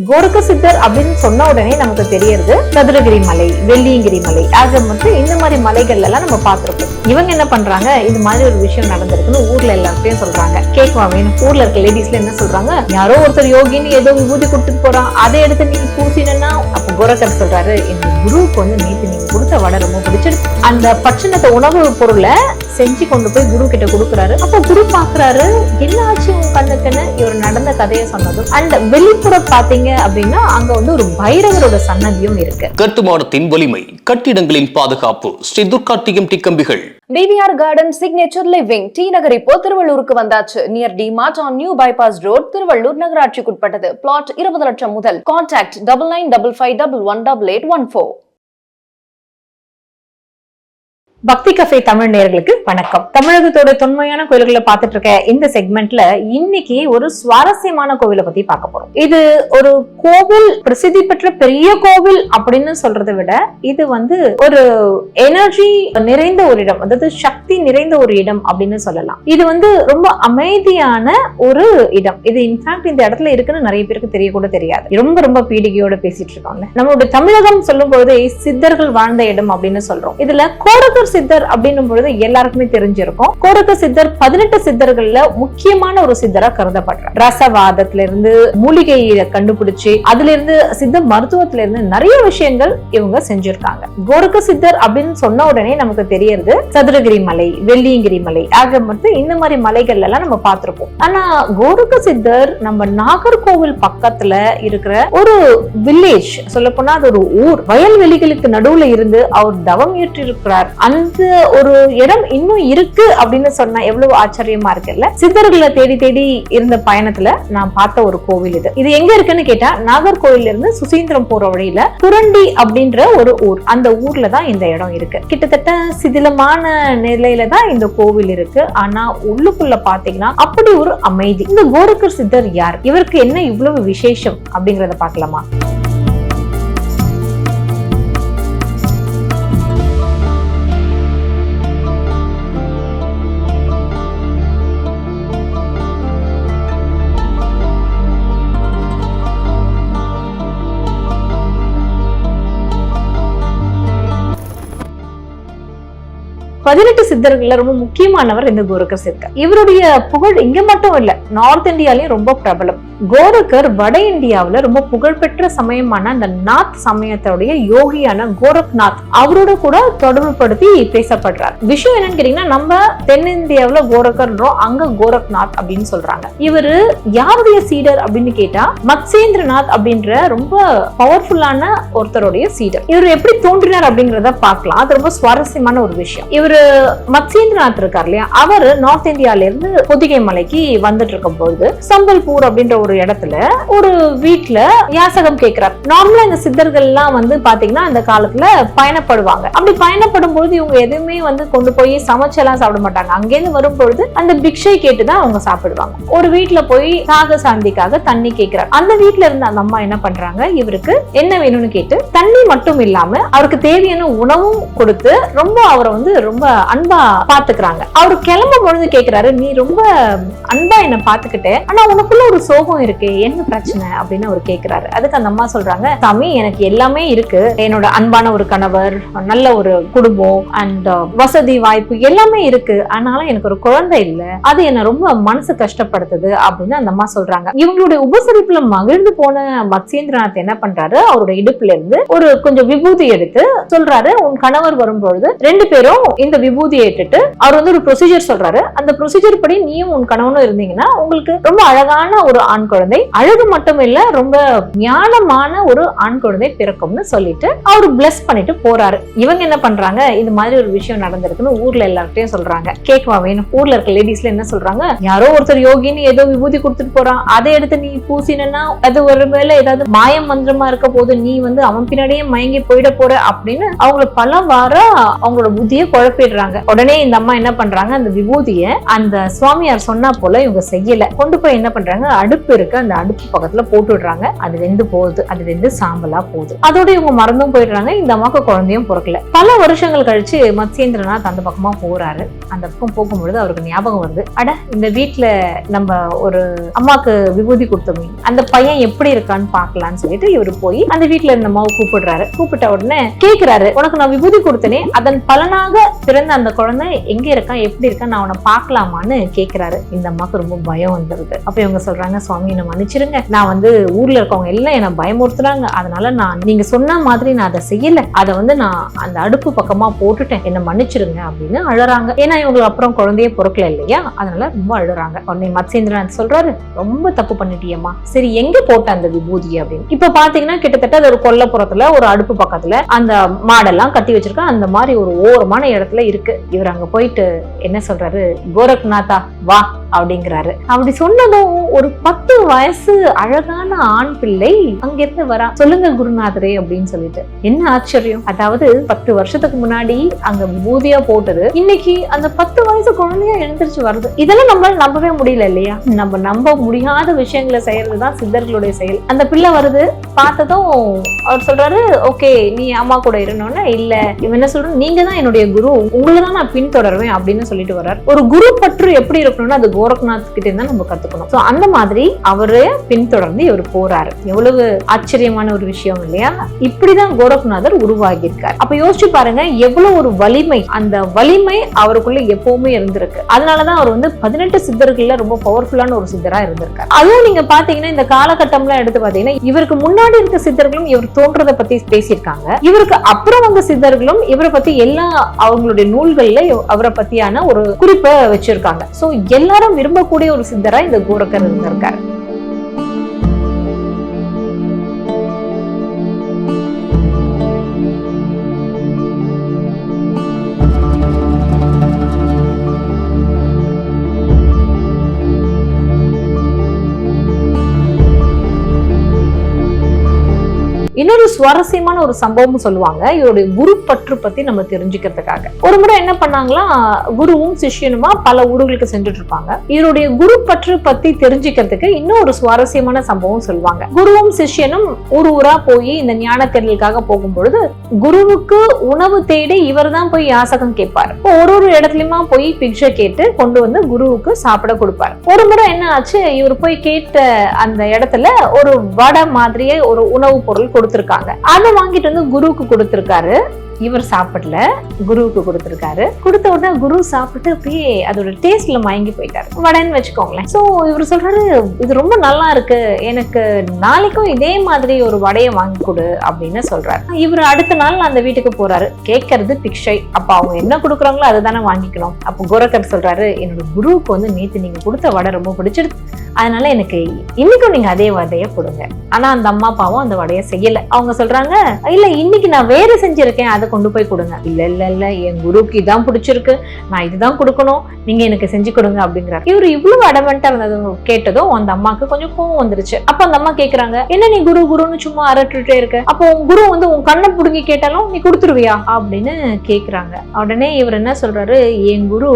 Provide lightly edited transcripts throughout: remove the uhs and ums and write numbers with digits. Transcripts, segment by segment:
கோரக்க சித்தர் அப்படின்னு சொன்ன உடனே நமக்கு தெரியறது சதுரகிரி மலை, வெள்ளியங்கிரி மலை, ஆக மொத்தம் இந்த மாதிரி மலைகள் எல்லாம் நம்ம பார்த்திருப்போம். இவங்க என்ன பண்றாங்க, இது மாதிரி ஒரு விஷயம் நடந்திருக்குன்னு ஊர்ல எல்லார்ட்டையும் சொல்றாங்க. கேட்கவா வேணும்? ஊர்ல இருக்க லேடிஸ்ல என்ன சொல்றாங்க, யாரோ ஒருத்தர் யோகின்னு ஏதோ விபூதி கொடுத்துட்டு போறான், அதை எடுத்து நீங்க பூசினா. அப்ப கோரக்கர் சொல்றாரு, இந்த குருவுக்கு வந்து நேற்று நீங்க கொடுத்த வடை ரொம்ப பிடிச்சிருக்கு. அந்த பட்சணத்தை உணவு பொருளை செஞ்சு கொண்டு போய் குரு கிட்ட கொடுக்குறாரு. அப்ப குரு பாக்குறாரு, என்ன ஆச்சு உன் கண்ணுக்குன்னு இவர் நடந்த கதையை சொன்னதும். அந்த வெளிப்புறம் பாத்தீங்க அப்படின்னா அங்க வந்து ஒரு பைரவரோட சன்னதியும் இருக்கு. கட்டுமானத்தின் வலிமை, கட்டிடங்களின் பாதுகாப்பு. ஸ்ரீ துர்கா டிஎம்டி கம்பிகள். TVR garden signature living T Nagar இப்போ திருவள்ளூருக்கு வந்தாச்சு. Near D Mart on new bypass road, Tiruvallur நகராட்சிக்குட்பட்டது. பிளாட் 20 லட்சம் முதல். கான்டாக்ட் 9955511814. பக்தி கஃபே தமிழ் நேயர்களுக்கு வணக்கம். தமிழகத்தோட தொன்மையான கோயில்களை பார்த்துட்டு இருக்க இந்த செக்மெண்ட்ல இன்னைக்கு ஒரு சுவாரஸ்யமான கோவிலை பத்தி பார்க்க போறோம். இது ஒரு கோவில், பிரசித்தி பெற்ற பெரிய கோவில் அப்படின்னு சொல்றதை விட இது வந்து ஒரு எனர்ஜி நிறைந்த ஒரு இடம், அதாவது சக்தி நிறைந்த ஒரு இடம் அப்படின்னு சொல்லலாம். இது வந்து ரொம்ப அமைதியான ஒரு இடம். இது இன்ஃபேக்ட் இந்த இடத்துல இருக்குன்னு நிறைய பேருக்கு தெரிய கூட தெரியாது. ரொம்ப ரொம்ப பீடிகையோட பேசிட்டு இருக்கோம்ல. நம்மளுடைய தமிழகம் சொல்லும் பொழுது சித்தர்கள் வாழ்ந்த இடம் அப்படின்னு சொல்றோம். இதுல கோரக்கர் சித்தர் அப்படின்னும் பொழுது எல்லாருக்குமே தெரிஞ்சிருக்கும். கோரக்க சித்தர் 18 சித்தர்கள்ல முக்கியமான ஒரு சித்தரா கருதப்படுறார். ரசவாதத்துல இருந்து மூலிகையை கண்டுபிடிச்சு அதுல இருந்து சித்த மருத்துவத்துல இருந்து நிறைய விஷயங்கள் இவங்க செஞ்சிருக்காங்க. கோரக்க சித்தர் அப்படின்னு சொன்ன உடனே நமக்கு தெரியறது சதுரகிரி மலை, வெள்ளியங்கிரி மலை, ஆக மொத்தம் இந்த மாதிரி மலைகள் எல்லாம் நம்ம பார்த்திருப்போம். ஆனா கோரக்க சித்தர் நம்ம நாகர்கோவில் பக்கத்துல இருக்கிற ஒரு வில்லேஜ், சொல்ல போனா அது ஒரு ஊர், வயல்வெளிகளுக்கு நடுவுல இருந்து அவர் தவம் ஏற்றி இருக்கிறார். அந்த ஒரு இடம் இன்னும் இருக்கு அப்படின்னு சொன்னா எவ்வளவு ஆச்சரியமா இருக்குல்ல. சித்தர்களை தேடி தேடி இருந்த பயணத்துல நான் பார்த்த ஒரு கோவில் இது. இது எங்க இருக்குன்னு கேட்டா, நாகர்கோவில்ல இருந்து சுசீந்திரம் போற வழியில புரண்டி அப்படின்ற ஒரு ஊர், அந்த ஊர்ல தான் இந்த இடம் இருக்கு. கிட்டத்தட்ட சிதிலமான நிலையில தான் இந்த கோவில் இருக்கு. ஆனா உள்ளுக்குள்ள பாத்தீங்கன்னா அப்படி ஒரு அமைதி. இந்த கோரக்கர் சித்தர் யார், இவருக்கு என்ன இவ்வளவு விசேஷம் அப்படிங்கறத பார்க்கலாமா? பதினெட்டு சித்தர்கள்ல ரொம்ப முக்கியமானவர் இந்த கோரக்கர் சித்தர். இவருடைய புகழ் இங்க மட்டும் இல்ல, நார்த் இந்தியாலயும் ரொம்ப பிரபலம். கோரக்கர் வட இந்தியாவில ரொம்ப புகழ்பெற்ற சமயமான அந்த நாத் சமயத்தோடைய யோகியான கோரக்நாத் அவரோட கூட தொடர்பு படுத்தி பேசப்படுறார். விஷயம் என்னன்னு கேட்டீங்கன்னா, நம்ம தென்னிந்தியாவில கோரக்கர்ன்றோம், அங்க கோரக்நாத் அப்படின்னு சொல்றாங்க. இவரு யாருடைய சீடர் அப்படின்னு கேட்டா, மத்சேந்திரநாத் அப்படின்ற ரொம்ப பவர்ஃபுல்லான ஒருத்தருடைய சீடர். இவர் எப்படி தோன்றினார் அப்படிங்கறத பார்க்கலாம். அது ரொம்ப சுவாரஸ்யமான ஒரு விஷயம். இவரு மத்சேந்திரநாத் இருக்கார் இல்லையா, அவர் நார்த் இந்தியால இருந்து பொதிகை மலைக்கு வந்துட்டு இருக்கும் போது சம்பல்பூர் அப்படின்ற ஒரு இடத்துல ஒரு வீட்டுல யாசகம் கேட்கிறார். நார்மலா இந்த சித்தர்கள் எல்லாம் வந்து பாத்தீங்கன்னா அந்த காலத்துல பயணப்படுவாங்க. அப்படி பயணப்படும் பொழுது இவங்க எதுவுமே வந்து கொண்டு போய் சமைச்செல்லாம் சாப்பிட மாட்டாங்க. அங்கேருந்து வரும்பொழுது அந்த பிக்ஷை கேட்டுதான் அவங்க சாப்பிடுவாங்க. ஒரு வீட்டுல போய் தாக சாந்திக்காக தண்ணி கேட்கிறார். அந்த வீட்டுல இருந்து அந்த அம்மா என்ன பண்றாங்க, இவருக்கு என்ன வேணும்னு கேட்டு தண்ணி மட்டும் இல்லாம அவருக்கு தேவையான உணவும் கொடுத்து ரொம்ப அவரை வந்து ரொம்ப அன்பா பாத்துக்கிறாங்க. அவரு கிளம்பும் பொழுது கேட்கிறாரு, நீ ரொம்ப அன்பா என்ன பாத்துக்கிட்டே, ஆனா உனக்குள்ள ஒரு சோகம் இருக்கு, என்ன பிரச்சனை அப்படின்னு அவர் கேட்கிறாரு. அதுக்கு அந்த அம்மா சொல்றாங்க, சாமி எனக்கு எல்லாமே இருக்கு, என்னோட அன்பான ஒரு கணவர், நல்ல ஒரு குடும்பம் அண்ட் வசதி வாய்ப்பு எல்லாமே இருக்கு, ஆனாலும் எனக்கு ஒரு குழந்தை இல்ல, அது என்ன ரொம்ப மனசு கஷ்டப்படுத்துது அப்படின்னு அந்த அம்மா சொல்றாங்க. இவங்களுடைய உபசரிப்புல மகிழ்ந்து போன மத்சேந்திரநாத் என்ன பண்றாரு, அவரோட இடுப்புல இருந்து ஒரு கொஞ்சம் விபூதி எடுத்து சொல்றாரு, உன் கணவர் வரும்பொழுது 2 பேரும் இந்த விபூதியை ஏற்றுட்டு அவர் வந்து ஒரு ப்ரொசீஜர் சொல்றாரு. அந்த ப்ரொசீஜர் படி நீயும் உன் கணவனும் இருந்தீங்கன்னா உங்களுக்கு ரொம்ப அழகான ஒரு ஆண் குழந்தை, அழகு மட்டும் இல்ல ரொம்ப ஞானமான ஒரு ஆண் குழந்தை பிறக்கும்னு சொல்லிட்டு அவரு பிளஸ் பண்ணிட்டு போறாரு. இவங்க என்ன பண்றாங்க, இது மாதிரி ஒரு விஷயம் நடந்திருக்குன்னு ஊர்ல எல்லார்ட்டையும் சொல்றாங்க. கேட்கவா வேணும்? ஊர்ல இருக்க லேடிஸ்ல என்ன சொல்றாங்க, யாரோ ஒருத்தர் யோகின்னு ஏதோ விபூதி கொடுத்துட்டு போறான், அதை எடுத்து நீ பூசினா அது ஒருவேளை ஏதாவது மாயம் மந்திரமா இருக்க போது நீ வந்து அவன் பின்னாடியே மயங்கி போயிட போற அப்படின்னு அவங்கள பல வாரம் அவங்களோட புத்தியை குழப்பி அனுப்பிடுறாங்க. உடனே இந்த அம்மா என்ன பண்றாங்க, அந்த விபூதிய அந்த சுவாமியார் சொன்னா போல இவங்க செய்யல, கொண்டு போய் என்ன பண்றாங்க, அடுப்பு இருக்கு அந்த அடுப்பு பக்கத்துல போட்டு விடுறாங்க. அது வெந்து போகுது, அது வெந்து சாம்பலா போகுது. அதோட இவங்க மறந்தும் போயிடுறாங்க. இந்த அம்மாக்கு குழந்தையும் பிறக்கல. பல வருஷங்கள் கழிச்சு மத்ஸ்யேந்திரநாத் அந்த பக்கமா போறாரு. அந்த பக்கம் போகும்பொழுது அவருக்கு ஞாபகம் வருது, அட இந்த வீட்டுல நம்ம ஒரு அம்மாக்கு விபூதி கொடுத்தோமே, அந்த பையன் எப்படி இருக்கான்னு பாக்கலாம்னு சொல்லிட்டு இவரு போய் அந்த வீட்டுல இருந்த அம்மாவை கூப்பிடுறாரு. கூப்பிட்ட உடனே கேக்குறாரு, உனக்கு நான் விபூதி கொடுத்தனே, அதன் பலனாக பிறந்த அந்த குழந்தை எங்க இருக்கான், எப்படி இருக்கான், நான் அவனை பாக்கலாமான்னு கேக்குறாரு. இந்த அம்மாக்கு ரொம்ப பயம் வந்துருது. அப்ப இவங்க சொல்றாங்க, சுவாமி என்ன மன்னிச்சிருங்க, நான் ஊர்ல இருக்கவங்க எல்லாம் என்ன பயமுறுத்துறாங்க, அதனால நான் நீங்க சொன்ன மாதிரி நான் அதை செய்யல, அதை நான் அந்த அடுப்பு பக்கமா போட்டுட்டேன், என்ன மன்னிச்சிருங்க அப்படின்னு அழறாங்க. ஏன்னா இவங்களுக்கு அப்புறம் குழந்தையே பொறுக்கல இல்லையா, அதனால ரொம்ப அழுறாங்க. உடனே மத்ஸ்யேந்திரநாத் சொல்றாரு, ரொம்ப தப்பு பண்ணிட்டியம்மா, சரி எங்க போட்ட அந்த விபூதி அப்படின்னு. இப்ப பாத்தீங்கன்னா கிட்டத்தட்ட அது ஒரு கொல்லப்புறத்துல ஒரு அடுப்பு பக்கத்துல அந்த மாடெல்லாம் கட்டி வச்சிருக்காங்க. அந்த மாதிரி ஒரு ஓரமான இடத்துல இருக்கு. இவர் அங்க போயிட்டு என்ன சொல்றாரு, கோரக்நாதா வா அப்படிங்கிறாரு. அப்படி சொன்னதும் ஒரு 10 வயசு அழகான ஆண் பிள்ளை அங்கிருந்து வரா. சொல்லுங்க குருநாதரே அப்படின்னு சொல்லிட்டு. என்ன ஆச்சரியம், அதாவது 10 வருஷத்துக்கு முன்னாடி அங்க விபூதியா போட்டது இன்னைக்கு அந்த 10 வயசு குழந்தையா எழுந்திருச்சு வருது. இதெல்லாம் நம்மளால நம்பவே முடியல இல்லையா. நம்ம நம்ப முடியாத விஷயங்களை செய்யறதுதான் சித்தர்களுடைய செயல். அந்த பிள்ளை வருது, பார்த்ததும் அவர் சொல்றாரு, ஓகே நீ அம்மா கூட இருந்தோன்னா, இல்ல இவன் என்ன சொல்ற, நீங்க தான் என்னுடைய குரு, உங்களை தான் நான் பின்தொடர்வேன் அப்படின்னு சொல்லிட்டு வர்றாரு. ஒரு குரு பற்று எப்படி இருக்கணும்னா அது கோரக்நாத் கிட்ட இருந்தா நம்ம கத்துக்கணும். சோ அந்த மாதிரி அவரே பின்தொடர்ந்து இவர் போறாரு. எவ்வளவு ஆச்சரியமான ஒரு விஷயம் இல்லையா. இப்படிதான் கோரக்நாதர் உருவாகி இருக்காரு. அப்ப யோசிச்சு பாருங்க, எவ்வளவு ஒரு வலிமை, அந்த வலிமை அவருக்குள்ள எப்பவுமே இருந்திருக்கு. அதனாலதான் அவர் 18 சித்தர்கள்ல ரொம்ப பவர்ஃபுல்லான ஒரு சித்தரா இருந்திருக்காரு. அதுவும் நீங்க பாத்தீங்கன்னா இந்த காலகட்டம்லாம் எடுத்து பாத்தீங்கன்னா, இவருக்கு முன்னாடி இருக்க சித்தர்களும் இவர் தோன்றதை பத்தி பேசியிருக்காங்க, இவருக்கு அப்புறம் வந்த சித்தர்களும் இவரை பத்தி எல்லா அவங்களுடைய நூல்கள்ல அவரை பத்தியான ஒரு குறிப்பை வச்சிருக்காங்க. சோ எல்லாரும் விரும்பக்கூடிய ஒரு சித்தரா இந்த கோரக்கர் இருந்திருக்காரு. இன்னொரு சுவாரஸ்யமான ஒரு சம்பவம் சொல்லுவாங்க, இவருடைய குரு பற்று பத்தி நம்ம தெரிஞ்சுக்கிறதுக்காக. ஒரு முறை என்ன பண்ணாங்களா, குருவும் சிஷ்யனுமா பல ஊர்களுக்கு சென்றுட்டு இருப்பாங்க. இவருடைய குரு பற்று பத்தி தெரிஞ்சுக்கிறதுக்கு இன்னும் ஒரு சுவாரஸ்யமான சம்பவம் சொல்லுவாங்க. குருவும் சிஷ்யனும் ஊரா போய் இந்த ஞான தேடலுக்காக போகும்பொழுது குருவுக்கு உணவு தேடி இவர் தான் போய் யாசகம் கேட்பாரு. ஒரு இடத்துலயுமா போய் பிக்ஷை கேட்டு கொண்டு குருவுக்கு சாப்பிட கொடுப்பாரு. ஒரு முறை என்ன ஆச்சு, இவர் போய் கேட்ட அந்த இடத்துல ஒரு வடை மாதிரியே ஒரு உணவு பொருள் கொடுத்திருக்காங்க. அதை வாங்கிட்டு குருவுக்கு கொடுத்திருக்காரு. இவர் சாப்பிடல, குருவுக்கு கொடுத்திருக்காரு. கொடுத்த உடனே குரு சாப்பிட்டு அப்படியே அதோட டேஸ்ட்ல மயங்கி போயிட்டாரு. வடைன்னு வச்சுக்கோங்களேன். சோ இவர் சொல்றாரு, இது ரொம்ப நல்லா இருக்கு, எனக்கு நாளைக்கும் இதே மாதிரி ஒரு வடையை வாங்கி கொடு அப்படின்னு சொல்றாரு. இவர் அடுத்த நாள் அந்த வீட்டுக்கு போறாரு. கேட்கறது பிக்ஷை. அப்ப அவங்க என்ன கொடுக்குறாங்களோ அதுதானே வாங்கிக்கணும். அப்ப கோரக்கர் சொல்றாரு, என்னோட குருவுக்கு நேத்து நீங்க கொடுத்த வடை ரொம்ப பிடிச்சிருக்கு, அதனால எனக்கு இன்னைக்கும் நீங்க அதே வடையை கொடுங்க. ஆனா அந்த அம்மா அப்பாவும் அந்த வடையை செய்யல. அவங்க சொல்றாங்க, இல்ல இன்னைக்கு நான் வேற செஞ்சிருக்கேன், அதை கொண்டு போய் கொடுங்க. இல்ல இல்ல இல்ல, என் குருவுக்கு இதான் பிடிச்சிருக்கு, நான் இதுதான் கொடுக்கணும், நீங்க எனக்கு செஞ்சு கொடுங்க அப்படிங்கிறாரு. இவரு இவ்வளவு அடமெண்டா இருந்தது கேட்டதும் அந்த அம்மாக்கு கொஞ்சம் கோவம் வந்துருச்சு. அப்ப அந்த அம்மா கேக்குறாங்க, என்ன நீ குரு குருன்னு சும்மா அரட்டுட்டே இருக்க, அப்போ உன் குரு உன் கண்ணை புடுங்கி கேட்டாலும் நீ கொடுத்துருவியா அப்படின்னு கேக்குறாங்க. உடனே இவர் என்ன சொல்றாரு, என் குரு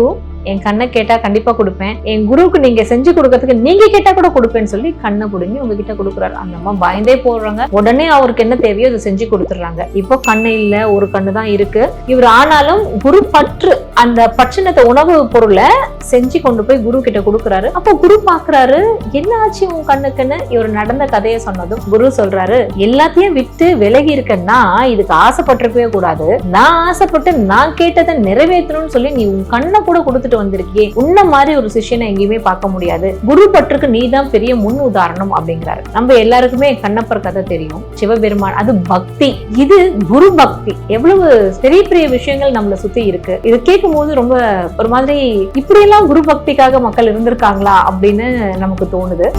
என் கண்ணை கேட்டா கண்டிப்பா கொடுப்பேன், என் குருவுக்கு நீங்க செஞ்சு கொடுக்கறதுக்கு நீங்க கேட்டா கூட கொடுப்பேன்னு சொல்லி கண்ணை புடுங்கி உங்ககிட்ட கொடுக்குறாரு. அந்த அம்மா பயந்தே போடுறாங்க. உடனே அவருக்கு என்ன தேவையோ அதை செஞ்சு கொடுத்துடுறாங்க. இப்போ கண்ணு இல்ல, ஒரு கண்ணு தான் இருக்கு. இவர் ஆனாலும் குரு பற்று, அந்த பட்சணத்தை உணவு பொருளை செஞ்சு கொண்டு போய் குரு கிட்ட கொடுக்குறாரு. அப்போ குரு பாக்குறாரு, என்ன ஆச்சு உன் கண்ணுக்குன்னு. இவர் நடந்த கதையை சொன்னதும் குரு சொல்றாரு, எல்லாத்தையும் விட்டு விலகி இருக்கன்னா இதுக்கு ஆசைப்பட்டிருக்கவே கூடாது, நான் ஆசைப்பட்டு நான் கேட்டதை நிறைவேற்றணும்னு சொல்லி நீ உன் கண்ணை கூட கொடுத்துட்டு வந்திருக்கியே, உன்ன மாதிரி ஒரு சிஷ்யனை எங்கேயுமே பார்க்க முடியாது, குரு பற்றுக்கு நீ தான் பெரிய முன் உதாரணம் அப்படிங்கிறாரு. நம்ம எல்லாருக்குமே கண்ணப்பர் கதை தெரியும், சிவபெருமான், அது பக்தி, இது குரு பக்தி. எவ்வளவு பெரிய பெரிய விஷயங்கள் நம்மளை சுத்தி இருக்கு. இது கேட்கும் போது ரொம்ப ஒரு மாதிரி இப்படியெல்லாம் குரு பக்திக்காக மக்கள் இருந்திருக்காங்களா அப்படின்னு நமக்கு தோணுது.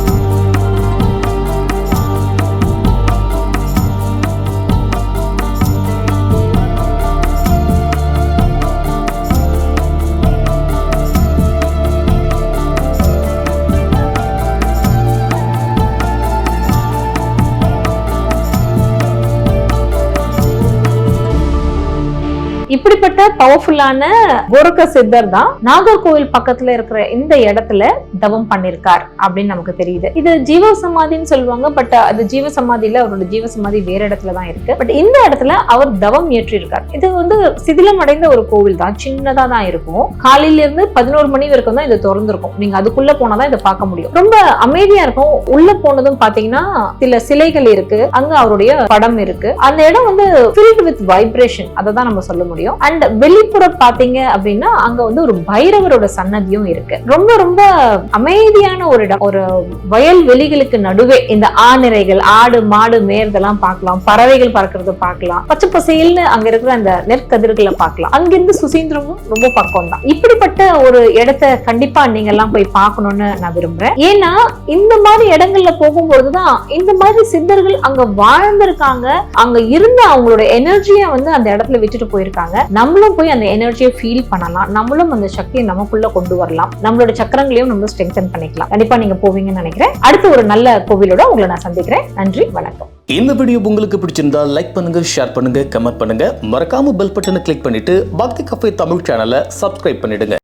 இப்படிப்பட்ட பவர்ஃபுல்லான கோரக்க சித்தர் தான் நாகர்கோவில் பக்கத்துல இருக்கிற இந்த இடத்துல தவம் பண்ணிருக்கார் அப்படின்னு நமக்கு தெரியுது. இது ஜீவ சமாதின்னு சொல்லுவாங்க. பட் அது ஜீவ சமாதியில அவரோட ஜீவ சமாதி வேற இடத்துல தான் இருக்கு. பட் இந்த இடத்துல அவர் தவம் ஏற்றி இருக்கார். இது வந்து சிதிலம் அடைந்த ஒரு கோவில் தான், சின்னதா தான் இருக்கும். காலையில இருந்து 11 மணி வரைக்கும் தான் இது திறந்திருக்கும். நீங்க அதுக்குள்ள போனாதான் இதை பார்க்க முடியும். ரொம்ப அமைதியா இருக்கும். உள்ள போனதும் பாத்தீங்கன்னா சில சிலைகள் இருக்கு, அங்க அவருடைய படம் இருக்கு. அந்த இடம் வந்து filled with vibration, அதை தான் நம்ம சொல்ல முடியும். அண்ட் வெளிப்புறம் பாத்தீங்க அப்படின்னா அங்க வந்து ஒரு பைரவரோட சன்னதியும் இருக்கு. ரொம்ப ரொம்ப அமைதியான ஒரு இடம். ஒரு வயல் வெளிகளுக்கு நடுவே இந்த ஆநிரைகள், ஆடு மாடு மேயறதெல்லாம் பார்க்கலாம், பறவைகள் பறக்கிறத பார்க்கலாம், பச்சை பசையில்னு அங்க இருக்கிற அந்த நெற்கதிர்களை பார்க்கலாம். அங்கிருந்து சுசீந்திரமும் ரொம்ப பக்கம் தான். இப்படிப்பட்ட ஒரு இடத்தை கண்டிப்பா நீங்க எல்லாம் போய் பார்க்கணும்னு நான் விரும்புறேன். ஏன்னா இந்த மாதிரி இடங்கள்ல போகும்போதுதான் இந்த மாதிரி சித்தர்கள் அங்க வாழ்ந்திருக்காங்க, அங்க இருந்த அவங்களோட எனர்ஜியை வந்து அந்த இடத்துல விட்டுட்டு போயிருக்காங்க. நம்மளும் போய் அந்த எனர்ஜியை ஃபீல் பண்ணலாம், நம்மளும் அந்த சக்தியை நமக்குள்ள கொண்டு வரலாம், நம்மளோட சக்கரங்களையும் நம்ம ஸ்ட்ரெங்தன் பண்ணிக்கலாம். கண்டிப்பா நீங்க போவீங்கன்னு நினைக்கிறேன். அடுத்து ஒரு நல்ல கோவிலோட உங்களை நான் சந்திக்கிறேன். நன்றி, வணக்கம். இந்த வீடியோ உங்களுக்கு பிடிச்சிருந்தா லைக் பண்ணுங்க, ஷேர் பண்ணுங்க, கமெண்ட் பண்ணுங்க. மறக்காம பெல் பட்டனை கிளிக் பண்ணிட்டு பக்தி கஃபே தமிழ் சேனலை சப்ஸ்கிரைப் பண்ணிடுங்க.